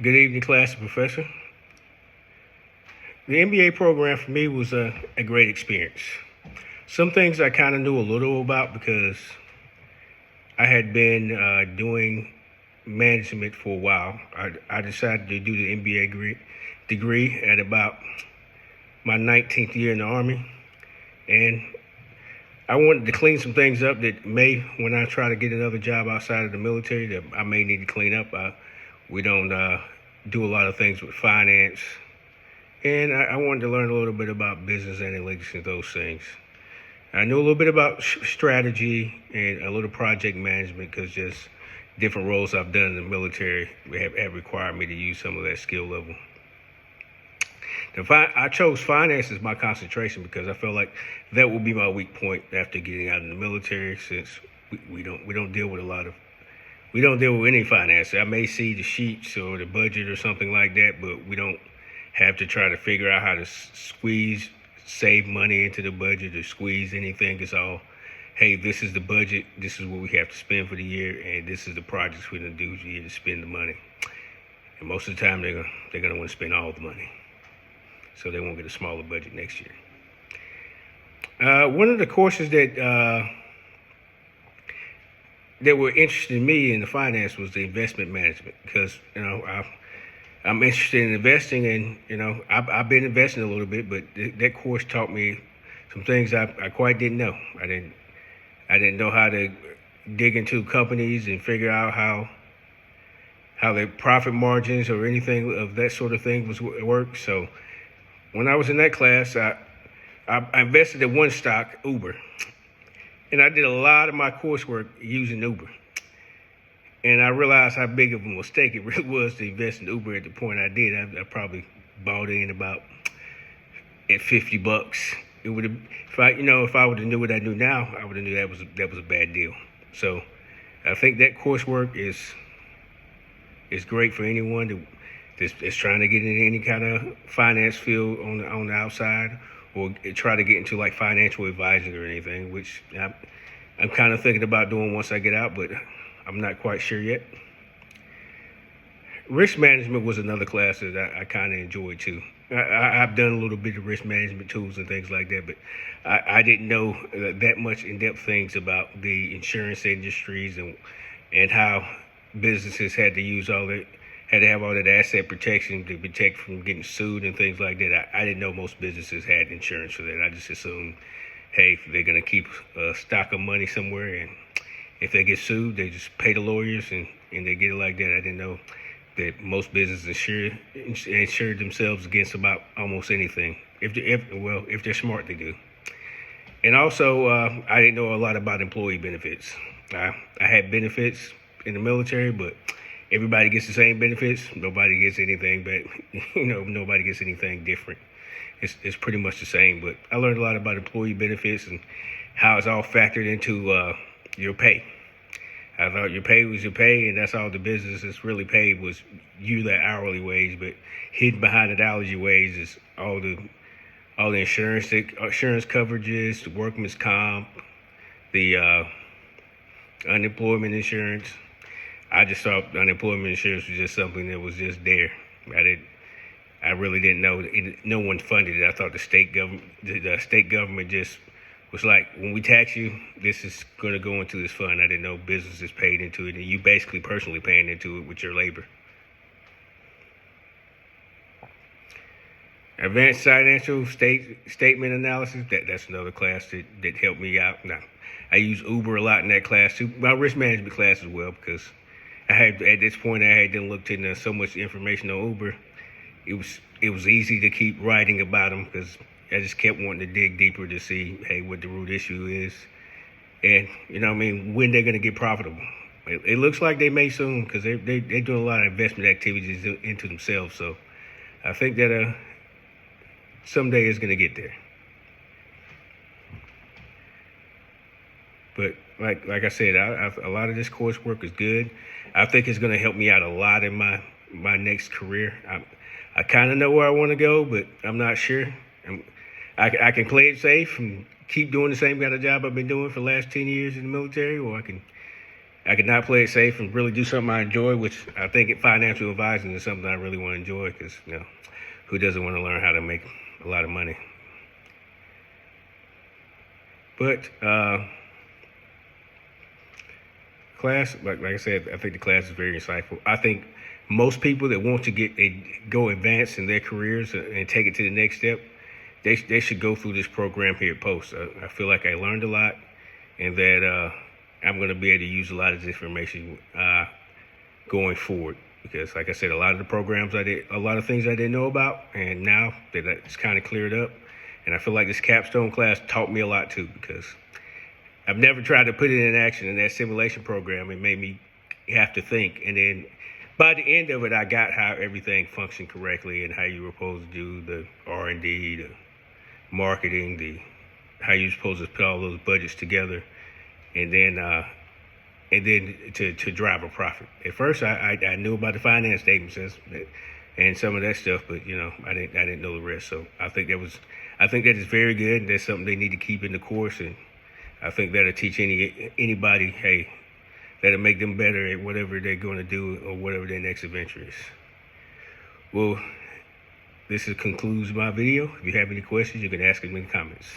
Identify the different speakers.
Speaker 1: Good evening, class and professor. The MBA program for me was a great experience. Some things I kind of knew a little about because I had been doing management for a while. I decided to do the MBA degree at about my 19th year in the Army. And I wanted to clean some things up that when I try to get another job outside of the military, that I may need to clean up. We don't do a lot of things with finance. And I wanted to learn a little bit about business analytics and those things. I knew a little bit about strategy and a little project management because just different roles I've done in the military have required me to use some of that skill level. I chose finance as my concentration because I felt like that would be my weak point after getting out of the military, since we don't deal with any finance. I may see the sheets or the budget or something like that, but we don't have to try to figure out how to save money into the budget or squeeze anything. It's all, hey, this is the budget, this is what we have to spend for the year, and this is the projects we're gonna do for the year to spend the money. And most of the time, they're gonna want to spend all the money, so they won't get a smaller budget next year. One of the courses that were interested in me in the finance was the investment management, because I'm interested in investing, and I've been investing a little bit, but that course taught me some things I quite didn't know. I didn't know how to dig into companies and figure out how their profit margins or anything of that sort of thing work. So when I was in that class, I invested in one stock, Uber, and I did a lot of my coursework using Uber. And I realized how big of a mistake it really was to invest in Uber at the point I did. I probably bought in about at $50. It would have, if I would have knew what I knew now, I would have knew that was a bad deal. So I think that coursework is great for anyone that's trying to get in any kind of finance field on the outside, or try to get into like financial advising or anything, which I'm kind of thinking about doing once I get out, but I'm not quite sure yet. Risk management was another class that I kind of enjoyed too. I've done a little bit of risk management tools and things like that, but I didn't know that much in-depth things about the insurance industries and how businesses had to have all that asset protection to protect from getting sued and things like that. I didn't know most businesses had insurance for that. I just assumed, hey, they're going to keep a stock of money somewhere, and if they get sued, they just pay the lawyers and they get it like that. I didn't know that most businesses insure themselves against about almost anything. If they're smart, they do. And also, I didn't know a lot about employee benefits. I had benefits in the military, but everybody gets the same benefits. Nobody gets anything, but nobody gets anything different. It's pretty much the same. But I learned a lot about employee benefits and how it's all factored into your pay. I thought your pay was your pay, and that's all the businesses really paid was you, that hourly wage. But hidden behind that hourly wage is all the insurance coverages, the workman's comp, the unemployment insurance. I just thought unemployment insurance was just something that was just there. I really didn't know. No one funded it. I thought the state government just was like, when we tax you, this is going to go into this fund. I didn't know businesses paid into it, and you basically personally paying into it with your labor. Advanced financial statement analysis, that's another class that helped me out. Now, I use Uber a lot in that class too. My risk management class as well, because at this point I hadn't looked into so much information on Uber. It was easy to keep writing about them because I just kept wanting to dig deeper to see, hey, what the root issue is, and when they're going to get profitable. It looks like they may soon, because they're doing a lot of investment activities into themselves. So I think that someday it's going to get there. But like I said, a lot of this coursework is good. I think it's going to help me out a lot in my next career. I kind of know where I want to go, but I'm not sure. I can play it safe and keep doing the same kind of job I've been doing for the last 10 years in the military, or I can I could not play it safe and really do something I enjoy, which I think financial advising is something I really want to enjoy because, who doesn't want to learn how to make a lot of money? But class, like I said, I think the class is very insightful. I think most people that want to go advance in their careers and take it to the next step, they should go through this program here at Post. I feel like I learned a lot, and that I'm going to be able to use a lot of this information going forward. Because, like I said, a lot of the programs a lot of things I didn't know about, and now that it's kind of cleared up, and I feel like this capstone class taught me a lot too, because I've never tried to put it in action in that simulation program. It made me have to think, and then by the end of it, I got how everything functioned correctly and how you were supposed to do the R&D, the marketing, how you're supposed to put all those budgets together, and then to drive a profit. At first, I knew about the finance statements and some of that stuff, but I didn't know the rest. So I think that is very good, and that's something they need to keep in the course, and I think that'll teach anybody, hey, that'll make them better at whatever they're going to do or whatever their next adventure is. Well, this concludes my video. If you have any questions, you can ask them in the comments.